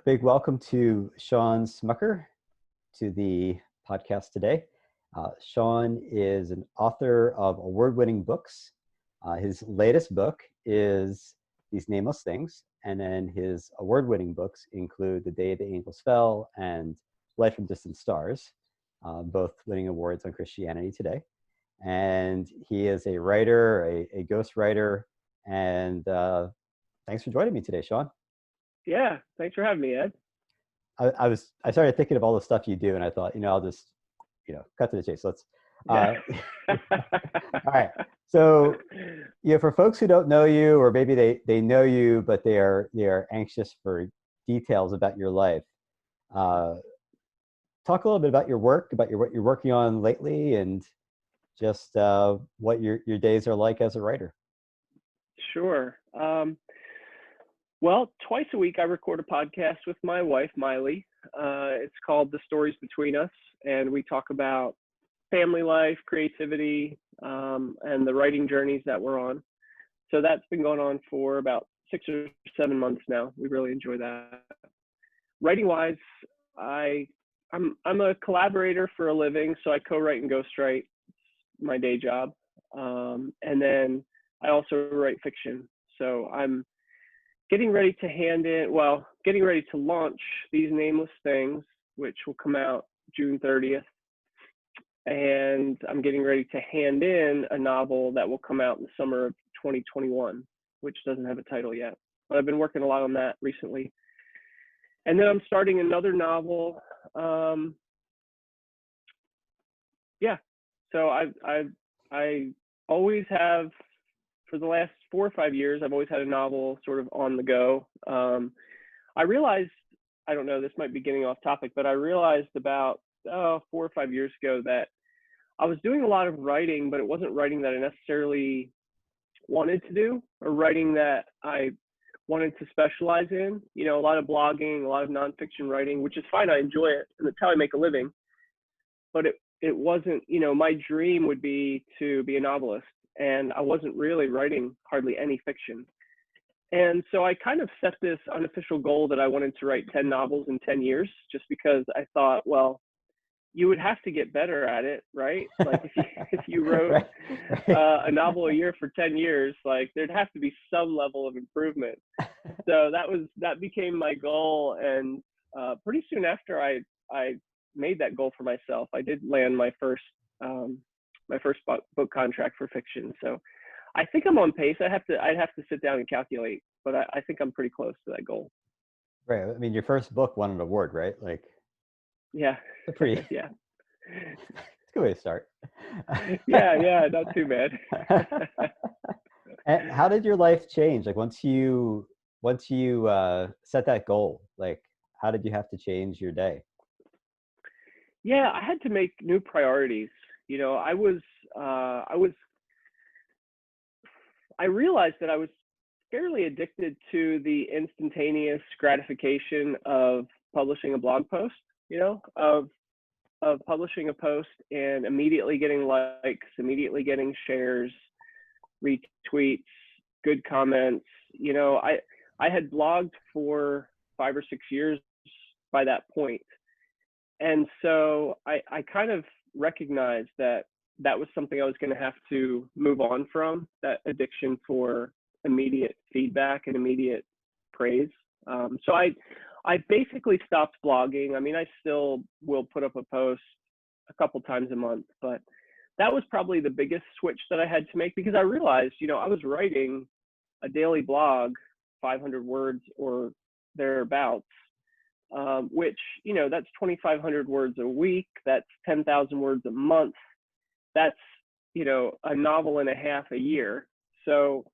Big welcome to Shawn Smucker to the podcast today. Shawn is an author of award-winning books. His latest book is These Nameless Things, and then his award-winning books include The Day the Angels Fell and Light from Distant Stars, both winning awards on Christianity Today. And he is a writer, a ghostwriter, and thanks for joining me today, Shawn. Yeah, thanks for having me, Ed. I started thinking of all the stuff you do, and I thought, I'll just, cut to the chase. Let's. Yeah. All right. So, for folks who don't know you, or maybe they know you, but they are anxious for details about your life. Talk a little bit about your work, about what you're working on lately, and just what your days are like as a writer. Sure. Well, twice a week I record a podcast with my wife, Miley. It's called The Stories Between Us, and we talk about family life, creativity, and the writing journeys that we're on. So that's been going on for about 6 or 7 months now. We really enjoy that. Writing-wise, I'm a collaborator for a living, so I co-write and ghostwrite. It's my day job. And then I also write fiction. So I'm getting ready to launch These Nameless Things, which will come out June 30th. And I'm getting ready to hand in a novel that will come out in the summer of 2021, which doesn't have a title yet. But I've been working a lot on that recently. And then I'm starting another novel. So I always have, for the last 4 or 5 years, I've always had a novel sort of on the go. I realized, I don't know, this might be getting off topic, but I realized about 4 or 5 years ago that I was doing a lot of writing, but it wasn't writing that I necessarily wanted to do, or writing that I wanted to specialize in. A lot of blogging, a lot of nonfiction writing, which is fine. I enjoy it, and it's how I make a living. But it wasn't, my dream would be to be a novelist. And I wasn't really writing hardly any fiction. And so I kind of set this unofficial goal that I wanted to write 10 novels in 10 years, just because I thought, well, you would have to get better at it, right? Like if you wrote a novel a year for 10 years, like there'd have to be some level of improvement. So that became my goal. And pretty soon after I made that goal for myself, I did land my first book contract for fiction. So I think I'm on pace. I'd have to sit down and calculate, but I think I'm pretty close to that goal. Right. I mean, your first book won an award, right? Like, yeah. Pretty. Yeah. It's a good way to start. Yeah, not too bad. And how did your life change? Like once you set that goal, like how did you have to change your day? Yeah, I had to make new priorities. I realized that I was fairly addicted to the instantaneous gratification of publishing a blog post, of publishing a post and immediately getting likes, immediately getting shares, retweets, good comments. I had blogged for 5 or 6 years by that point. And so I kind of recognized that was something I was going to have to move on from, that addiction for immediate feedback and immediate praise. So I basically stopped blogging. I mean, I still will put up a post a couple times a month, but that was probably the biggest switch that I had to make, because I realized, I was writing a daily blog, 500 words or thereabouts, which, that's 2,500 words a week. That's 10,000 words a month. That's, a novel and a half a year. So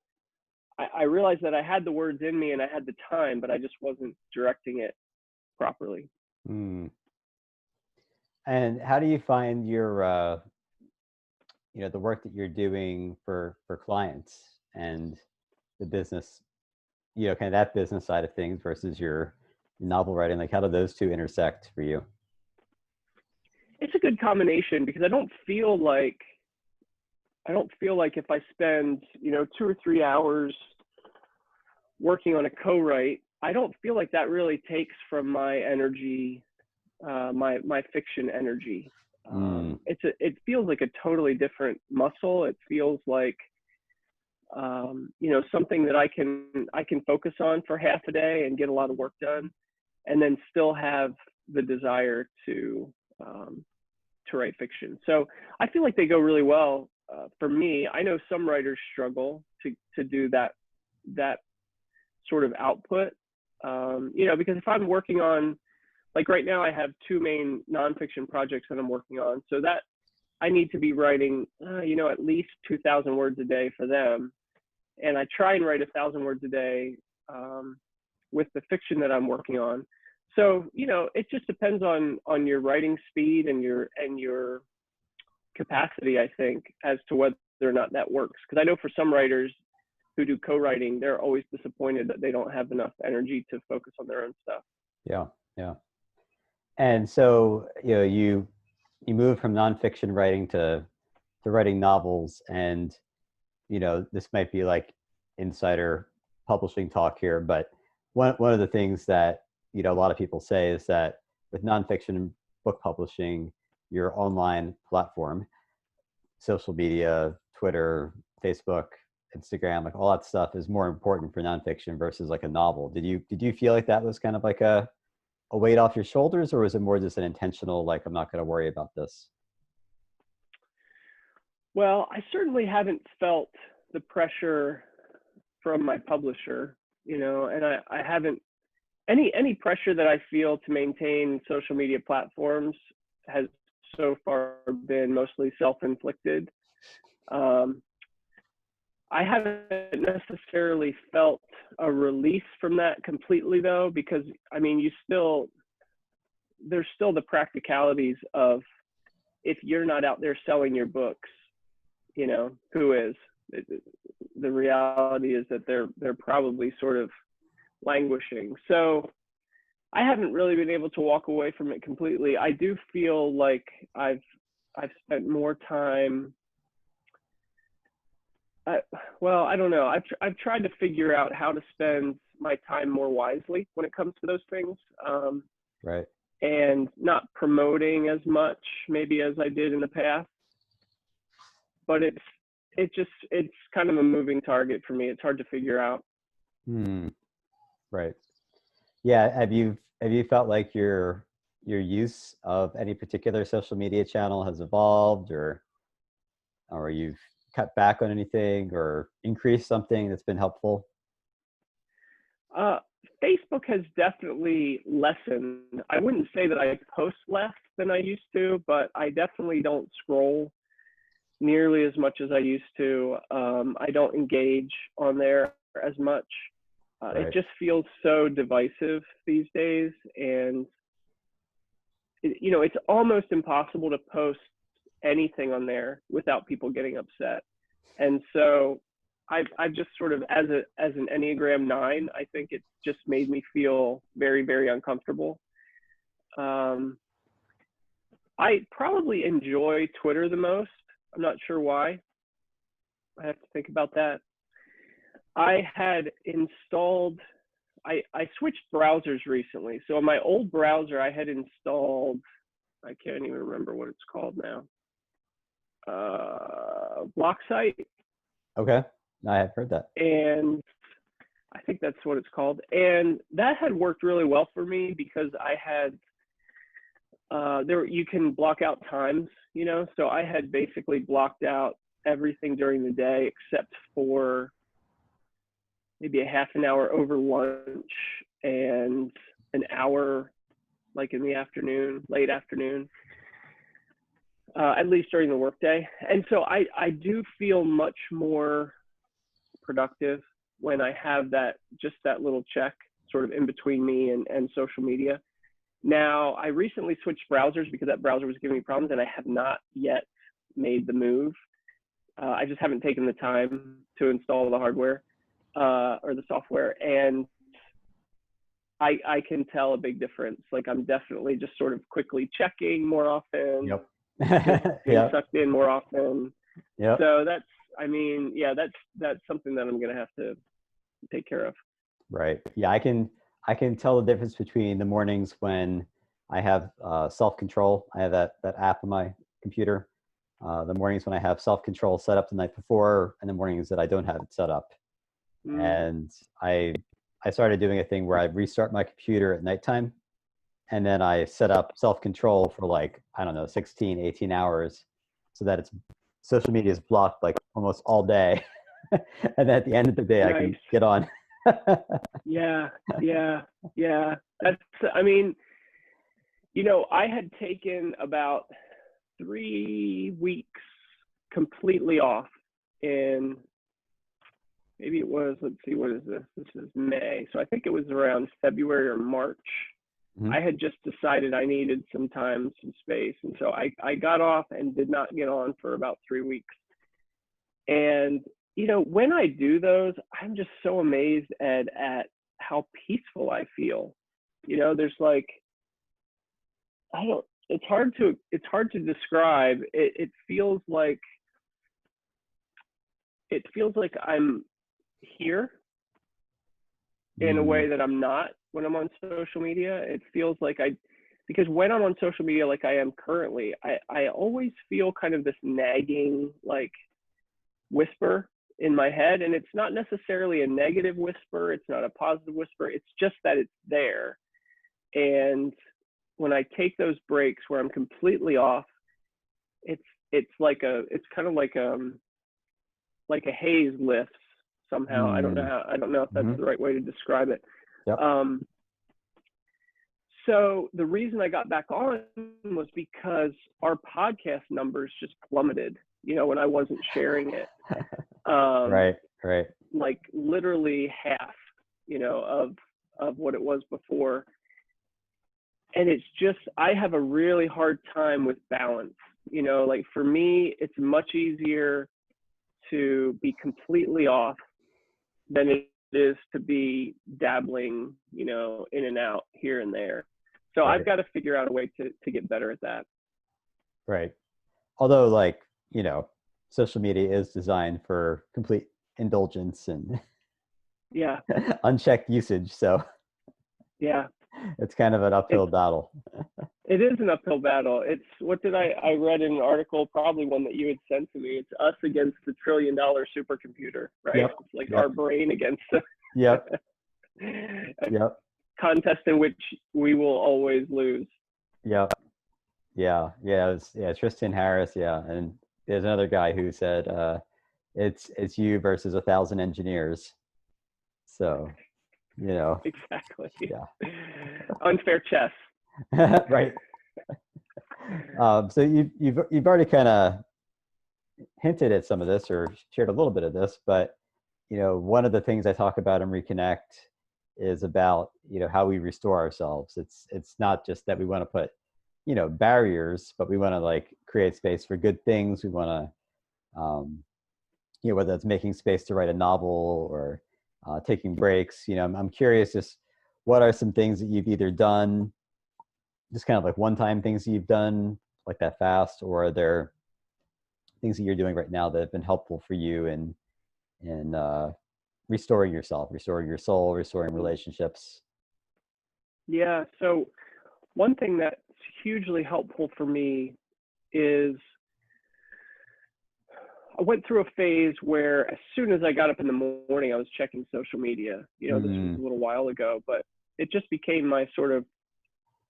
I realized that I had the words in me and I had the time, but I just wasn't directing it properly. And how do you find your, the work that you're doing for clients and the business, kind of that business side of things versus your novel writing? Like, how do those two intersect for you? It's a good combination, because I don't feel like if I spend, 2 or 3 hours working on a co-write, I don't feel like that really takes from my energy, my fiction energy. It feels like a totally different muscle. It feels like, something that I can focus on for half a day and get a lot of work done, and then still have the desire to write fiction. So I feel like they go really well for me. I know some writers struggle to do that sort of output. Because if I'm working on, like right now, I have two main nonfiction projects that I'm working on. So that I need to be writing, at least 2,000 words a day for them. And I try and write 1,000 words a day with the fiction that I'm working on. So, it just depends on your writing speed and your capacity, I think, as to whether or not that works. Because I know for some writers who do co-writing, they're always disappointed that they don't have enough energy to focus on their own stuff. Yeah, yeah. And so, you moved from nonfiction writing to writing novels, and this might be like insider publishing talk here, but one of the things that a lot of people say is that with nonfiction book publishing, your online platform, social media, Twitter, Facebook, Instagram, like all that stuff is more important for nonfiction versus like a novel. Did you feel like that was kind of like a weight off your shoulders, or was it more just an intentional, like, I'm not going to worry about this? Well, I certainly haven't felt the pressure from my publisher, and I haven't any pressure that I feel to maintain social media platforms has so far been mostly self-inflicted. I haven't necessarily felt a release from that completely, though, because there's still the practicalities of, if you're not out there selling your books, who is? The reality is that they're probably sort of languishing. So I haven't really been able to walk away from it completely. I do feel like I've spent more time. I don't know. I've tried to figure out how to spend my time more wisely when it comes to those things. Right. And not promoting as much maybe as I did in the past. But it's kind of a moving target for me. It's hard to figure out. Right. Yeah. Have you felt like your use of any particular social media channel has evolved, or you've cut back on anything or increased something that's been helpful? Facebook has definitely lessened. I wouldn't say that I post less than I used to, but I definitely don't scroll nearly as much as I used to. I don't engage on there as much. Right. It just feels so divisive these days. And, it's almost impossible to post anything on there without people getting upset. And so I've just sort of, as an Enneagram 9, I think it's just made me feel very, very uncomfortable. I probably enjoy Twitter the most. I'm not sure why. I have to think about that. I had installed, I switched browsers recently. So on my old browser, I had installed, I can't even remember what it's called now. BlockSite. Okay. I have heard that. And I think that's what it's called. And that had worked really well for me because I had, you can block out times, so I had basically blocked out everything during the day except for maybe a half an hour over lunch and an hour like in the afternoon, late afternoon, at least during the workday. And so I do feel much more productive when I have that little check sort of in between me and social media. Now, I recently switched browsers because that browser was giving me problems, and I have not yet made the move. I just haven't taken the time to install the hardware or the software, and I can tell a big difference. Like, I'm definitely just sort of quickly checking more often. Yep. Being sucked in more often. Yep. So that's something that I'm going to have to take care of. Right. Yeah, I can I can tell the difference between the mornings when I have self-control. I have that app on my computer. The mornings when I have self-control set up the night before, and the mornings that I don't have it set up. Mm, And I started doing a thing where I restart my computer at nighttime, and then I set up self-control for like, I don't know, 16, 18 hours, so that it's social media is blocked like almost all day. And then at the end of the day, I nice. can get on. Yeah, yeah, yeah. That's, I mean, you know, I had taken about 3 weeks completely off in, maybe it was, let's see, what is this? This is May. So I think it was around February or March. Mhm. I had just decided I needed some time, some space. And so I got off and did not get on for about 3 weeks. And, you know, when I do those, I'm just so amazed at how peaceful I feel. You know, there's like, I don't, it's hard to describe. It feels like I'm here in a Mm. way that I'm not when I'm on social media. It feels like because when I'm on social media, like I am currently, I always feel kind of this nagging, like, whisper in my head. And it's not necessarily a negative whisper, it's not a positive whisper, it's just that it's there. And when I take those breaks where I'm completely off, it's it's kind of like a haze lifts somehow. Mm. I don't know if that's Mhm. the right way to describe it. Yep. Um, so the reason I got back on was because our podcast numbers just plummeted, you know, when I wasn't sharing it. Um, Right. Right. like literally half, you know, of what it was before. And it's just, I have a really hard time with balance. You know, like for me, it's much easier to be completely off than it is to be dabbling, you know, in and out here and there. So I've Right. got to figure out a way to get better at that. Right. Although, like, social media is designed for complete indulgence and Yeah. unchecked usage, so Yeah. it's kind of an uphill It's, battle. it is an uphill battle. It's, what did I read in an article, probably one that you had sent to me. It's us against the $1 trillion supercomputer, right? Yep. It's like our Yep. brain against Yep. a Yep. contest in which we will always lose. Yep. Yeah. Yeah. Tristan Harris. Yeah. And there's another guy who said, it's you versus 1,000 engineers. So, you know, Exactly. yeah. Unfair chess. Right. So you've already kind of hinted at some of this or shared a little bit of this, but one of the things I talk about in Reconnect is about how we restore ourselves. It's not just that we want to put barriers, but we want to like create space for good things. We want to whether it's making space to write a novel or taking breaks. I'm curious, just what are some things that you've either done, just kind of like one-time things that you've done like that fast, or are there things that you're doing right now that have been helpful for you in restoring yourself, restoring your soul, restoring relationships? Yeah. So one thing that's hugely helpful for me is I went through a phase where as soon as I got up in the morning, I was checking social media. You know, this was a little while ago, but it just became my sort of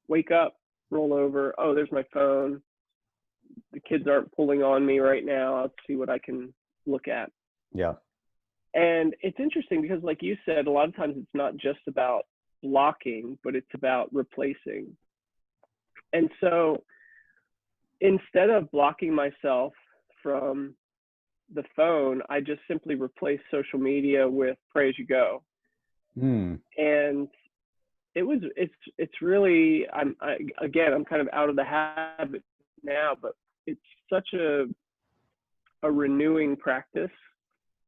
wake up, roll over. Oh, there's my phone. The kids aren't pulling on me right now. I'll see what I can look at. Yeah. And it's interesting because, like you said, a lot of times it's not just about blocking, but it's about replacing. And so instead of blocking myself from the phone, I just simply replace social media with pray as you go. Mm. And it's really, I'm kind of out of the habit now, but it's such a renewing practice.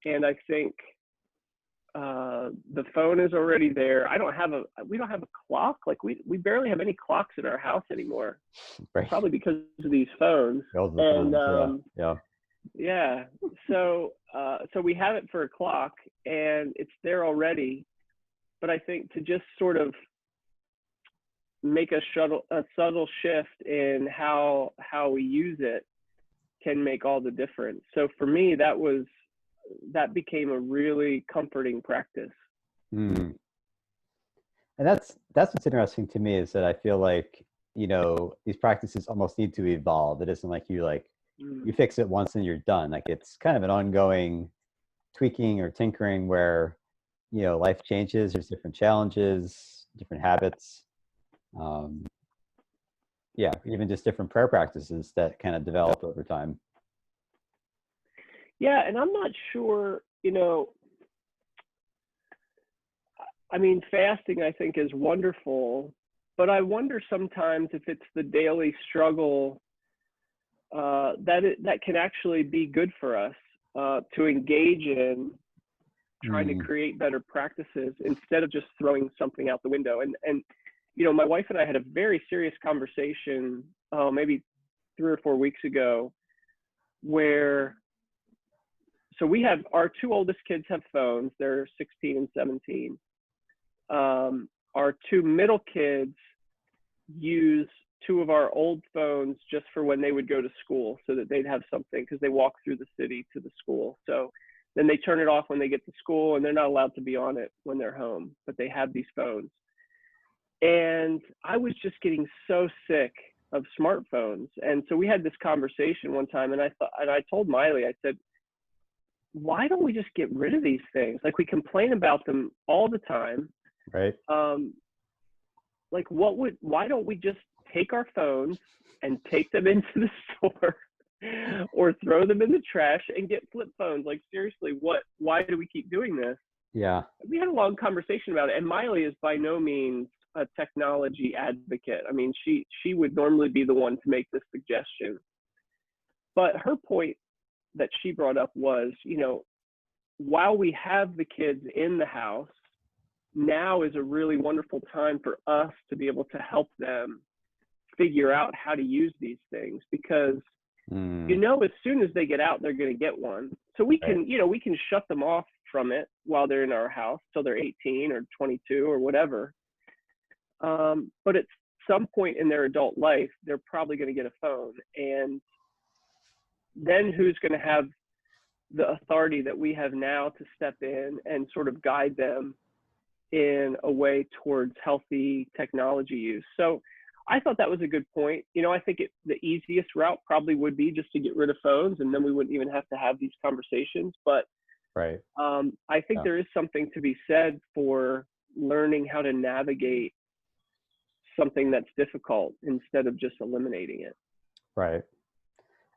And I think the phone is already there. We don't have a clock. Like we barely have any clocks in our house anymore, Right. probably because of these phones. All the And phones. Yeah. yeah, so we have it for a clock and it's there already. but I think to just sort of make a subtle shift in how we use it can make all the difference. So for me, that became a really comforting practice. Mm. And that's what's interesting to me, is that I feel like, these practices almost need to evolve. It isn't like you fix it once and you're done. Like, it's kind of an ongoing tweaking or tinkering where, life changes, there's different challenges, different habits. Yeah, even just different prayer practices that kind of develop over time. Yeah, and I'm not sure, I mean, fasting, I think, is wonderful, but I wonder sometimes if it's the daily struggle that can actually be good for us to engage in trying to create better practices instead of just throwing something out the window. And my wife and I had a very serious conversation maybe 3 or 4 weeks ago, where so we have our 2 oldest kids have phones. They're 16 and 17. Our 2 middle kids use 2 of our old phones just for when they would go to school, so that they'd have something, because they walk through the city to the school. So then they turn it off when they get to school, and they're not allowed to be on it when they're home, but they have these phones. And I was just getting so sick of smartphones. And so we had this conversation one time, and I told Miley, I said, why don't we just get rid of these things? Like, we complain about them all the time. Right. Like, why don't we just take our phones and take them into the store or throw them in the trash and get flip phones? Like, seriously, why do we keep doing this? Yeah. We had a long conversation about it, and Miley is by no means a technology advocate. I mean, she would normally be the one to make this suggestion. But her point that she brought up was, while we have the kids in the house, now is a really wonderful time for us to be able to help them figure out how to use these things, because as soon as they get out, they're going to get one. So we can, we can shut them off from it while they're in our house till they're 18 or 22 or whatever. But at some point in their adult life, they're probably going to get a phone, and then who's going to have the authority that we have now to step in and sort of guide them in a way towards healthy technology use? So I thought that was a good point. I think the easiest route probably would be just to get rid of phones, and then we wouldn't even have to have these conversations. But right. I think there is something to be said for learning how to navigate something that's difficult instead of just eliminating it. Right.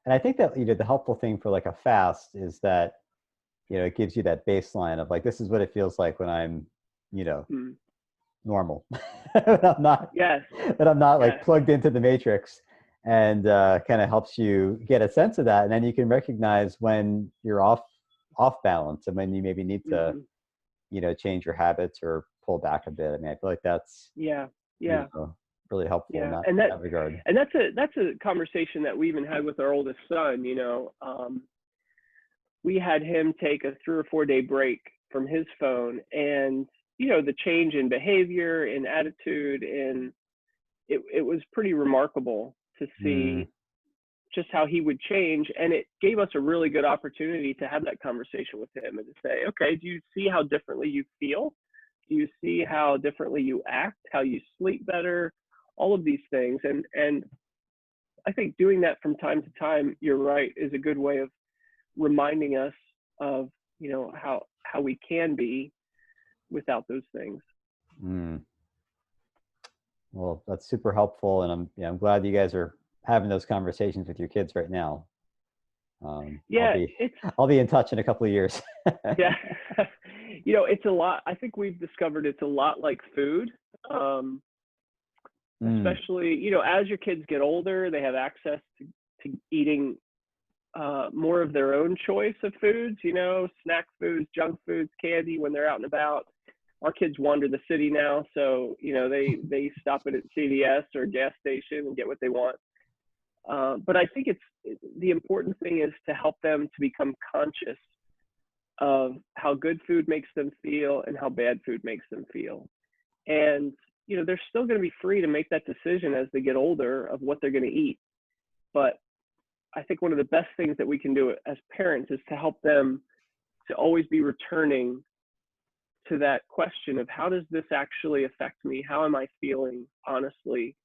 And I think that, the helpful thing for like a fast is that, it gives you that baseline of like, this is what it feels like when I'm, normal. But I'm not, like plugged into the matrix, and kind of helps you get a sense of that. And then you can recognize when you're off balance, and when you maybe need to, change your habits or pull back a bit. I mean, I feel like that's really helpful in that regard. And that's a conversation that we even had with our oldest son. We had him take a 3 or 4 day break from his phone, and the change in behavior, in attitude, and it was pretty remarkable to see just how he would change. And it gave us a really good opportunity to have that conversation with him and to say, okay, do you see how differently you feel? Do you see how differently you act, how you sleep better, all of these things? And I think doing that from time to time, you're right, is a good way of reminding us of, how we can be without those things. Well, that's super helpful, and I'm glad you guys are having those conversations with your kids right now. I'll be in touch in a couple of years. Yeah. It's a lot. I think we've discovered it's a lot like food. Especially, as your kids get older, they have access to eating more of their own choice of foods, snack foods, junk foods, candy when they're out and about. Our kids wander the city now, so they stop at CVS or gas station and get what they want. But I think the important thing is to help them to become conscious of how good food makes them feel and how bad food makes them feel. And, they're still going to be free to make that decision as they get older of what they're going to eat. But I think one of the best things that we can do as parents is to help them to always be returning to that question of, how does this actually affect me? How am I feeling, honestly?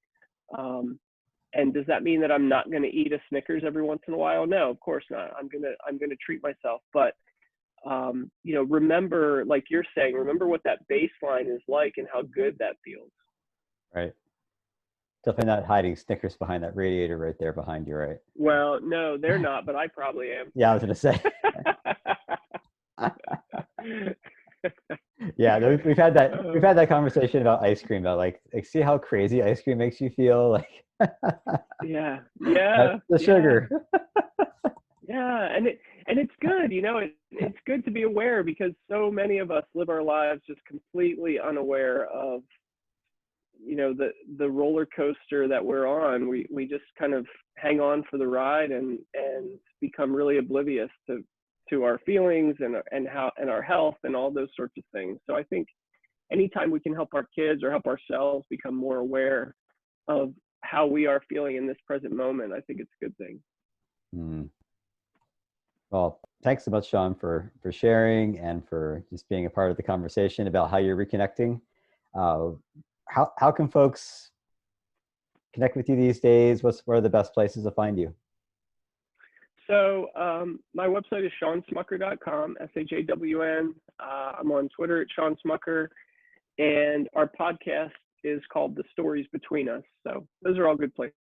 And does that mean that I'm not going to eat a Snickers every once in a while? No, of course not. I'm gonna treat myself. But remember, like you're saying, remember what that baseline is like and how good that feels. Right. Definitely not hiding Snickers behind that radiator right there behind you, right? Well, no, they're not, but I probably am. Yeah, I was gonna say. Yeah, we've had that conversation about ice cream, about like see how crazy ice cream makes you feel, like. Yeah, That's the sugar. Yeah, and it's good, it's good to be aware, because so many of us live our lives just completely unaware of, the roller coaster that we're on. We just kind of hang on for the ride and become really oblivious to our feelings and our health and all those sorts of things. So I think anytime we can help our kids or help ourselves become more aware of how we are feeling in this present moment, I think it's a good thing. Mm. Well, thanks so much, Shawn, for sharing and for just being a part of the conversation about how you're reconnecting. How can folks connect with you these days? What are the best places to find you? So my website is shawnsmucker.com, SHAWN. I'm on Twitter at Shawn Smucker, and our podcast is called The Stories Between Us. So those are all good places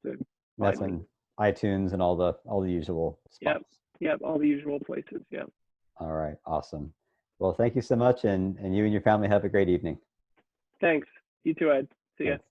to That's find on me. iTunes and all the usual spots. Yep, all the usual places. Yep. All right, awesome. Well, thank you so much, and you and your family have a great evening. Thanks. You too, Ed. See ya. Thanks.